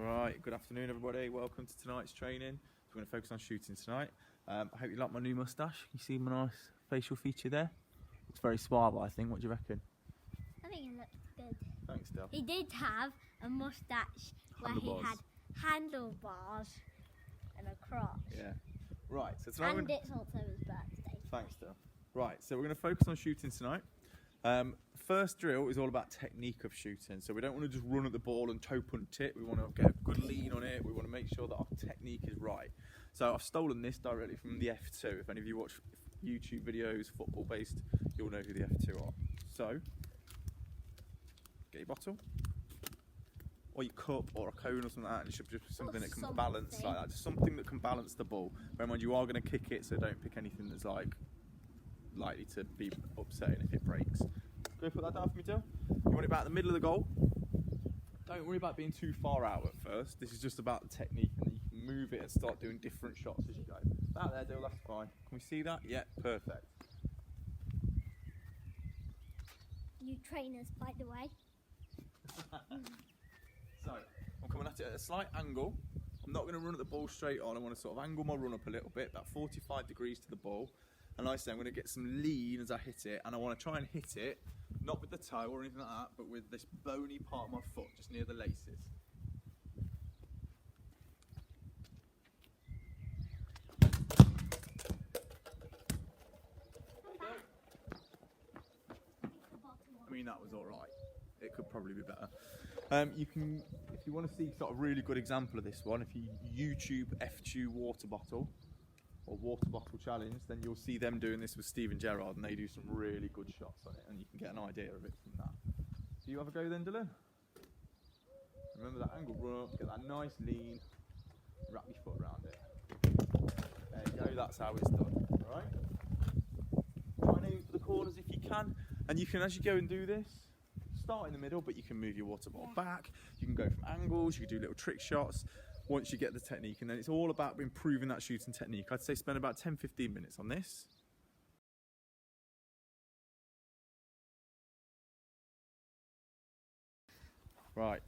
Right, good afternoon everybody, welcome to tonight's training. We're going to focus on shooting tonight. I hope you like my new moustache. You see my nice facial feature there? It's very suave, I think. What do you reckon? I think it looks good. Thanks, Del. He did have a moustache where he had handlebars and a cross. Yeah. Right, so tonight and it's also his birthday. Thanks, Del. Right, so we're going to focus on shooting tonight. First drill is all about technique of shooting. So we don't want to just run at the ball and toe punt it. We want to get a good lean on it. We want to make sure that our technique is right. So I've stolen this directly from the F2. If any of you watch YouTube videos, football based, you'll know who the F2 are. So, get your bottle, or your cup, or a cone, or something like that. And it should just be something that can balance like that. Just something that can balance the ball. Bear in mind, you are going to kick it, so don't pick anything that's likely to be upsetting if it breaks. Go put that down for me, Jill. You want it about the middle of the goal. Don't worry about being too far out at first. This is just about the technique, and then you can move it and start doing different shots as you go. That there, Jill, that's fine. Can we see that? Yeah, perfect. You trainers, by the way. So, I'm coming at it at a slight angle. I'm not going to run at the ball straight on. I want to sort of angle my run up a little bit, about 45 degrees to the ball. And like I say, I'm going to get some lean as I hit it, and I want to try and hit it, not with the toe or anything like that, but with this bony part of my foot, just near the laces. I mean, that was all right. It could probably be better. You can, if you want to see sort of really good example of this one, if you YouTube F2 water bottle, or water bottle challenge, then you'll see them doing this with Steven Gerrard, and they do some really good shots on it, and you can get an idea of it from that. Do you have a go then, Dylan? Remember that angle run up, get that nice lean, wrap your foot around it. There you go, that's how it's done, alright? Try and aim for the corners if you can, and you can, as you go and do this, start in the middle, but you can move your water bottle back, you can go from angles, you can do little trick shots, once you get the technique, and then it's all about improving that shooting technique. I'd say spend about 10-15 minutes on this. Right,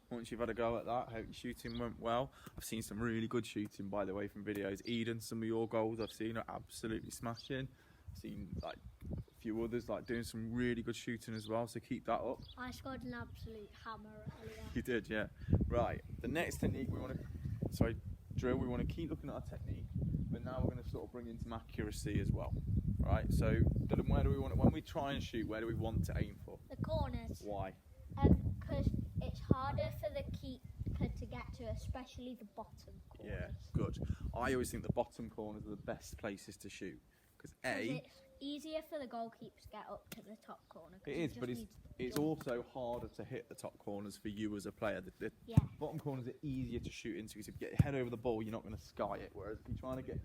once you've had a go at that, I hope your shooting went well. I've seen some really good shooting, by the way, from videos. Eden, some of your goals I've seen are absolutely smashing. I've seen like a few others doing some really good shooting as well, so keep that up. I scored an absolute hammer earlier. You did, yeah. Right, the next technique we want to, drill, we want to keep looking at our technique, but now we're going to sort of bring in some accuracy as well. Right, so Dylan, where do we want it, when we try and shoot, where do we want to aim for? The corners. Why? Because it's harder for the keeper to get to, especially the bottom corners. Yeah, good. I always think the bottom corners are the best places to shoot, because it's easier for the goalkeeper to get up to the top corner. It is, but it's also harder to hit the top corners for you as a player. The bottom corners are easier to shoot into, because if you get your head over the ball, you're not going to sky it. Whereas if you're trying to get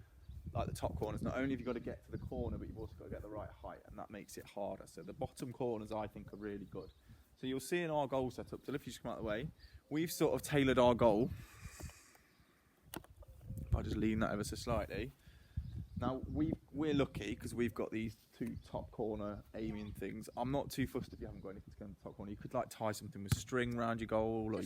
like the top corners, not only have you got to get to the corner, but you've also got to get the right height, and that makes it harder. So the bottom corners, I think, are really good. So you'll see in our goal setup, so if you just come out of the way, we've sort of tailored our goal. If I just lean that ever so slightly. Now, we're lucky because we've got these two top corner aiming things. I'm not too fussed if you haven't got anything to go in the top corner. You could tie something with string around your goal. Or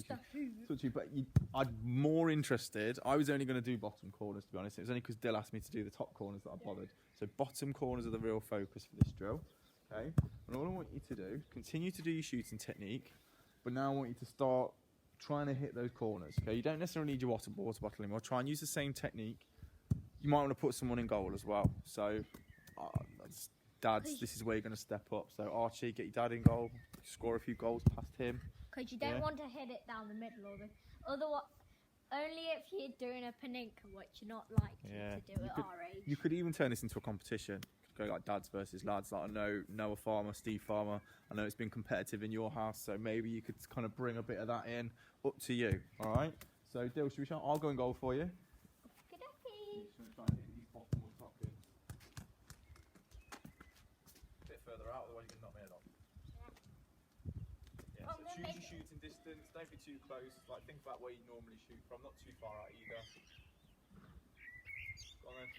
I'm more interested. I was only going to do bottom corners, to be honest. It was only because Dill asked me to do the top corners that I bothered. So bottom corners are the real focus for this drill. Okay? And all I want you to do, continue to do your shooting technique, but now I want you to start trying to hit those corners. Okay? You don't necessarily need your water bottle anymore. Try and use the same technique. You might want to put someone in goal as well. So, this is where you're going to step up. So, Archie, get your dad in goal, score a few goals past him. Because you don't want to hit it down the middle, otherwise, only if you're doing a paninka, which you're not likely to do at our age. You could even turn this into a competition. Go like dads versus lads. Like I know Noah Farmer, Steve Farmer. I know it's been competitive in your house, so maybe you could kind of bring a bit of that in. Up to you. All right. So, Dill, should we shout? I'll go in goal for you. Further out, otherwise you can knock me head off. Yeah, so choose your shooting distance, don't be too close, think about where you normally shoot from, not too far out either. Go on then.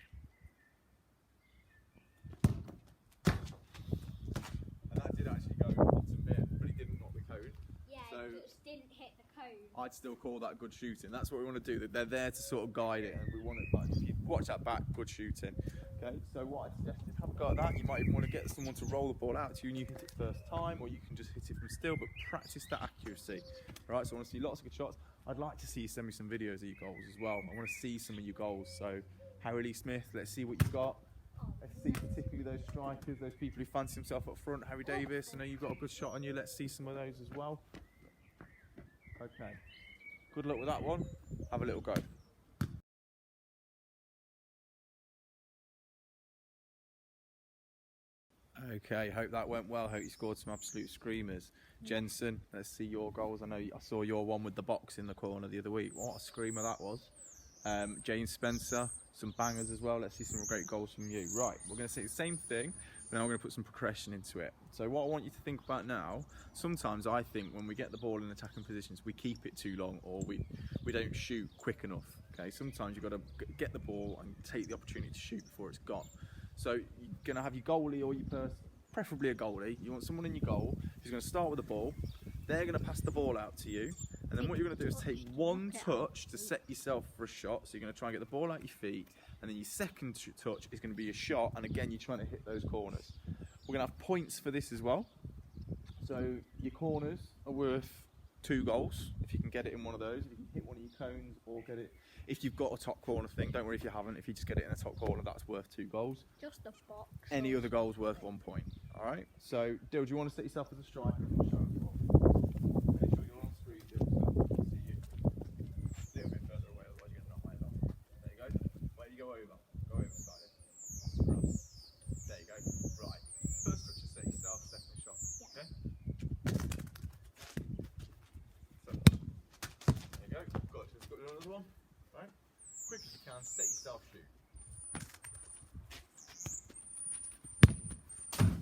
And that did actually go bottom bit, but it didn't knock the cone. Yeah, so it just didn't hit the cone. I'd still call that good shooting. That's what we want to do. They're there to sort of guide it, and we want to like, if you watch that back, good shooting. Okay, so what I suggest is have a go at that. You might even want to get someone to roll the ball out to you, and you can hit it first time, or you can just hit it from still, but practice that accuracy. All right, so I want to see lots of good shots. I'd like to see you send me some videos of your goals as well. I want to see some of your goals. So, Harry Lee Smith, let's see what you've got. Let's see particularly those strikers, those people who fancy himself up front. Harry Davis, I know you've got a good shot on you. Let's see some of those as well. Okay, good luck with that one. Have a little go. Okay, hope that went well. Hope you scored some absolute screamers. Jensen, let's see your goals. I know I saw your one with the box in the corner the other week. What a screamer that was. James Spencer, some bangers as well. Let's see some great goals from you. Right, we're going to say the same thing, but now we're going to put some progression into it. So what I want you to think about now, sometimes I think when we get the ball in attacking positions, we keep it too long, or we don't shoot quick enough. Okay, sometimes you've got to get the ball and take the opportunity to shoot before it's gone. So you're going to have your goalie or your person, preferably a goalie. You want someone in your goal who's going to start with the ball. They're going to pass the ball out to you. And then what you're going to do is take one touch to set yourself for a shot. So you're going to try and get the ball out your feet. And then your second touch is going to be a shot. And again, you're trying to hit those corners. We're going to have points for this as well. So your corners are worth 2 goals. If you can get it in one of those. If you can hit one of your cones or get it. If you've got a top corner thing, don't worry if you haven't. If you just get it in a top corner, that's worth 2 goals. Just a box. Any other goal's worth 1 point. All right. So, Dill, do you want to set yourself as a striker? Make sure you're on screen, Dill, so I can see you. A little bit further away, otherwise you're going to knock my head off. There you go. Where do you go over? Go over slightly. There you go. Right. First touch to set yourself, second shot. Yeah. Okay. So, there you go. Good. Just got another one. Right. Quick as you can, set yourself, shoot.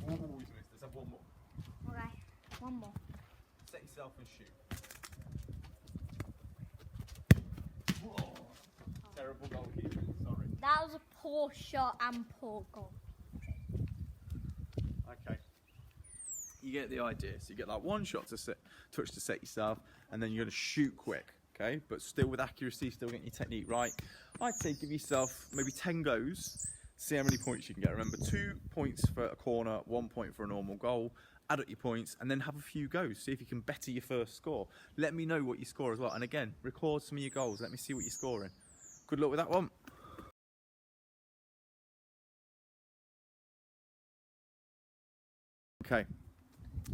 Ooh, he's missed. Let's have one more. Okay, one more. Set yourself and shoot. Whoa. Terrible goalkeeping, sorry. That was a poor shot and poor goal. Okay. You get the idea. So you get that one shot to touch to set yourself, and then you're going to shoot quick. Okay, but still with accuracy, still getting your technique right. I'd say give yourself maybe 10 goes. See how many points you can get. Remember, 2 points for a corner, 1 point for a normal goal. Add up your points and then have a few goes. See if you can better your first score. Let me know what you score as well. And again, record some of your goals. Let me see what you're scoring. Good luck with that one. Okay.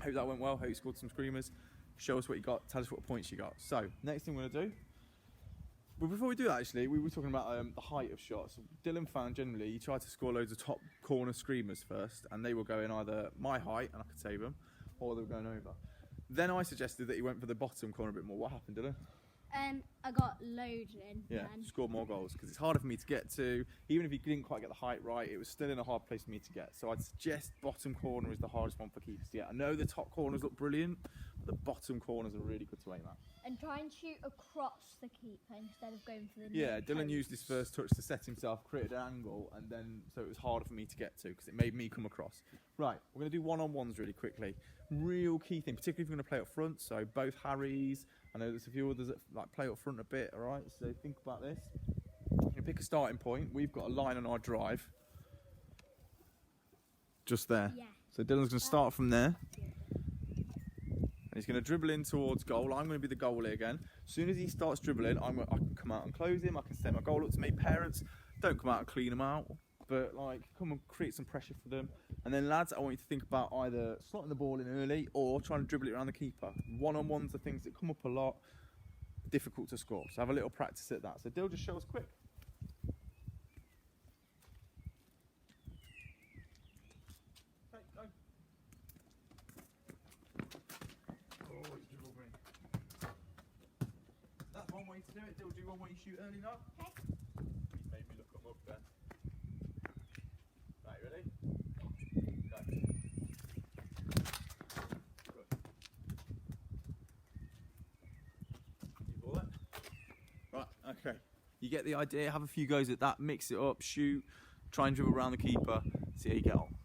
Hope that went well. Hope you scored some screamers. Show us what you got. Tell us what points you got. So, next thing we're going to do. But before we do that, actually, we were talking about the height of shots. Dylan found generally you try to score loads of top corner screamers first, and they were going either my height, and I could save them, or they were going over. Then I suggested that he went for the bottom corner a bit more. What happened, Dylan? I got loads in. Yeah, scored more goals because it's harder for me to get to. Even if he didn't quite get the height right, it was still in a hard place for me to get. So I'd suggest bottom corner is the hardest one for keepers to get. I know the top corners look brilliant, but the bottom corners are really good to aim at. And try and shoot across the keeper instead of going for the Yeah, Dylan used his first touch to set himself, created an angle, and then so it was harder for me to get to because it made me come across. Right, we're going to do one-on-ones really quickly. Real key thing, particularly if you're going to play up front. So both Harrys, I know there's a few others that like play up front a bit. All right, so think about this. You pick a starting point. We've got a line on our drive, just there. Yeah. So Dylan's going to start from there. And he's going to dribble in towards goal. I'm going to be the goalie again. As soon as he starts dribbling, I can come out and close him. I can set my goal up to me. Parents, don't come out and clean him out, but like come and create some pressure for them. And then lads, I want you to think about either slotting the ball in early or trying to dribble it around the keeper. One-on-ones are things that come up a lot, difficult to score. So have a little practice at that. So Dill, just show us quick. Okay, go. That's one way to do it. Dill, do one way you shoot early now. Okay. He's made me look him up there. Right, ready? Go. Good. You ball it? Right, okay. You get the idea. Have a few goes at that. Mix it up. Shoot. Try and dribble around the keeper. See how you get on.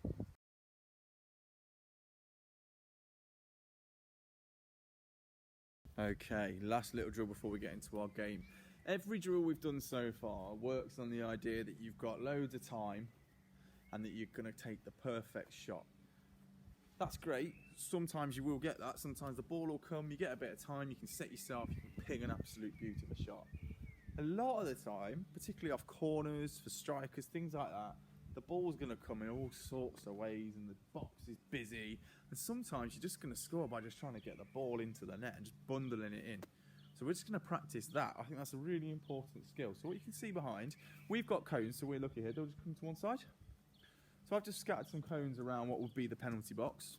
Okay, last little drill before we get into our game. Every drill we've done so far works on the idea that you've got loads of time and that you're going to take the perfect shot. That's great. Sometimes you will get that. Sometimes the ball will come, you get a bit of time, you can set yourself, you can ping an absolute beauty of a shot. A lot of the time, particularly off corners, for strikers, things like that, the ball's going to come in all sorts of ways and the box is busy. And sometimes you're just going to score by just trying to get the ball into the net and just bundling it in. So we're just going to practice that. I think that's a really important skill. So what you can see behind, we've got cones, so we're lucky here. They'll just come to one side. So I've just scattered some cones around what would be the penalty box.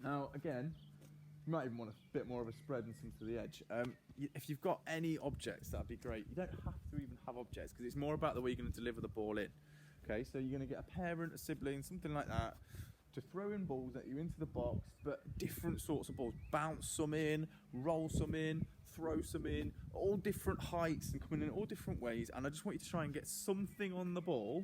Now, again, you might even want a bit more of a spread and some to the edge. If you've got any objects, that'd be great. You don't have to even have objects because it's more about the way you're going to deliver the ball in. Okay, so you're going to get a parent, a sibling, something like that, to throw in balls at you into the box, but different sorts of balls. Bounce some in, roll some in, throw some in, all different heights and coming in all different ways. And I just want you to try and get something on the ball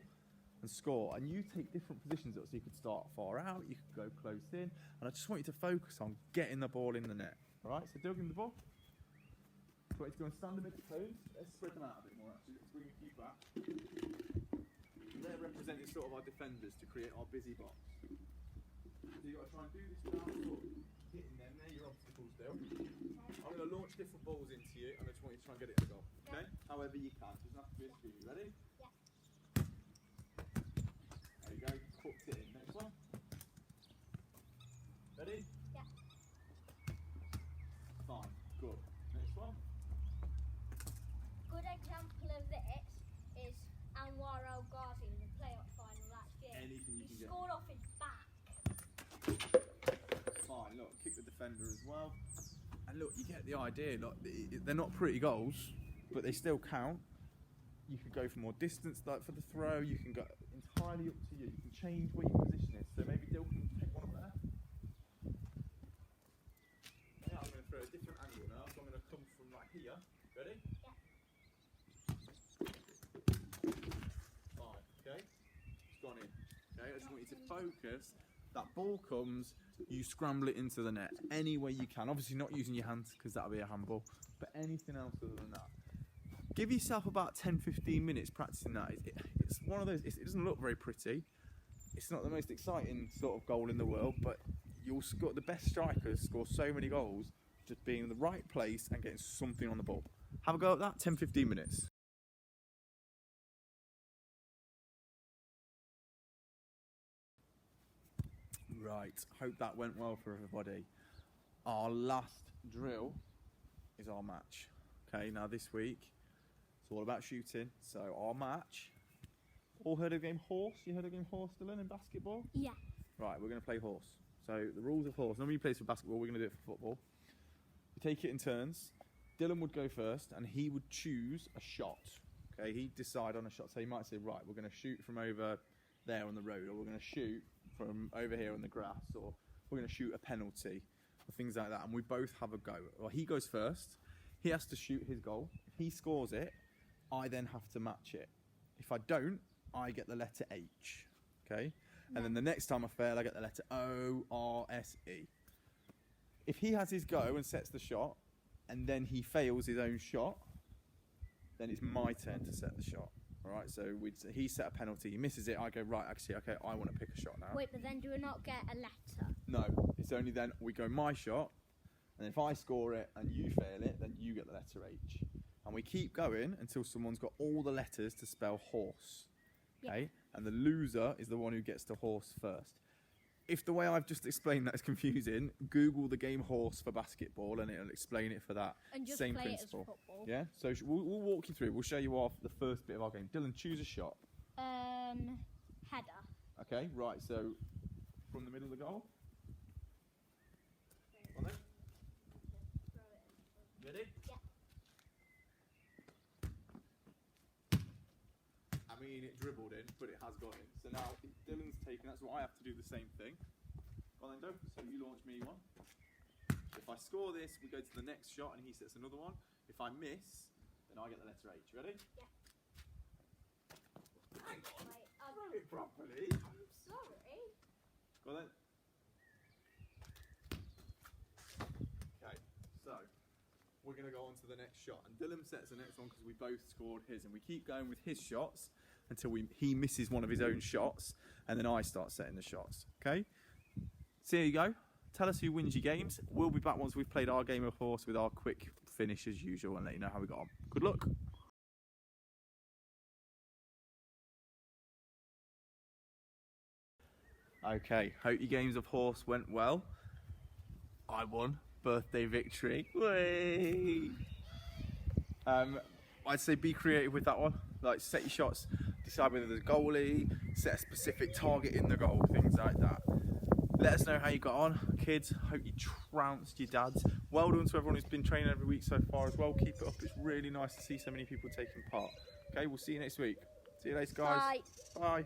and score. And you take different positions, so you could start far out, you could go close in, and I just want you to focus on getting the ball in the net. All right, so Dylan, the ball. I want you to go and stand amid the cones. Let's spread them out a bit more, actually. Let's bring your feet back. They're representing sort of our defenders to create our busy box. So you've got to try and do this without sort of hitting them. They're your obstacles still. I'm going to launch different balls into you, and I just want you to try and get it in the goal. Okay? However you can. It doesn't have to be a speed. You ready? Yeah. There you go. Hooked it in. Next one. Ready? Yeah. Fine. Good. Next one. Good example of this is Anwar El Ghazi in the playoff final last year. Anything you can He get. scored off his back. Fine, look, kick the defender as well. And look, you get the idea. Look, they're not pretty goals, but they still count. You could go for more distance, like for the throw. You can go entirely up to you. You can change where your position is. So maybe Dill can take one up there. Yeah, I'm going to throw a different angle now. So I'm going to come from right here. Ready? Yeah. Fine, okay? It's gone in. Okay, I just want you to focus. That ball comes, you scramble it into the net any way you can. Obviously not using your hands because that'll be a handball, but anything else other than that. Give yourself about 10-15 minutes practicing that. It's one of those, it doesn't look very pretty. It's not the most exciting sort of goal in the world, but you'll score, the best strikers score so many goals just being in the right place and getting something on the ball. Have a go at that, 10-15 minutes. Right, hope that went well for everybody. Our last drill is our match. Okay, now this week it's all about shooting. So our match, all heard of the game horse? You heard of the game horse, Dylan, in basketball? Yeah. Right, we're going to play horse. So the rules of horse, normally you play for basketball, we're going to do it for football. We take it in turns. Dylan would go first and he would choose a shot. Okay, he'd decide on a shot. So he might say, right, we're going to shoot from over there on the road, or we're going to shoot from over here on the grass, or we're going to shoot a penalty, or things like that. And we both have a go. Well, he goes first. He has to shoot his goal. If he scores it, I then have to match it. If I don't, I get the letter H. Okay? And then the next time I fail, I get the letter O-R-S-E. If he has his go and sets the shot, and then he fails his own shot, then it's my turn to set the shot. All right, so he set a penalty, he misses it, I go, right, actually, okay, I want to pick a shot now. Wait, but then do we not get a letter? No, it's only then we go my shot, and if I score it and you fail it, then you get the letter H. And we keep going until someone's got all the letters to spell horse. Okay? Yeah. And the loser is the one who gets to horse first. If the way I've just explained that is confusing, Google the game horse for basketball and it'll explain it for that And just same play principle. it as football. Yeah? So we'll walk you through. We'll show you off the first bit of our game. Dylan, choose a shot. Header. Okay, right, so from the middle of the goal. On then. Ready? Yeah. I mean, it dribbled in, but it has got in. So now Dylan's taken that, so I have to do the same thing. Well then, Dope, so you launch me one. If I score this, we go to the next shot and he sets another one. If I miss, then I get the letter H. Ready? Yeah. Hang on. Wait, Throw it properly. I'm sorry. Go on then. Okay, so going to go on to the next shot. And Dylan sets the next one because we both scored his. And we keep going with his shots until he misses one of his own shots. And then I start setting the shots. Okay? So here you go. Tell us who wins your games. We'll be back once we've played our game of horse with our quick finish as usual and let you know how we got on. Good luck. Okay, hope your games of horse went well. I won. Birthday victory. Whey! I'd say be creative with that one. Like, set your shots, decide whether there's a goalie, set a specific target in the goal, things like that. Let us know how you got on. Kids, hope you trounced your dads. Well done to everyone who's been training every week so far as well. Keep it up. It's really nice to see so many people taking part. Okay, we'll see you next week. See you later, guys. Bye. Bye.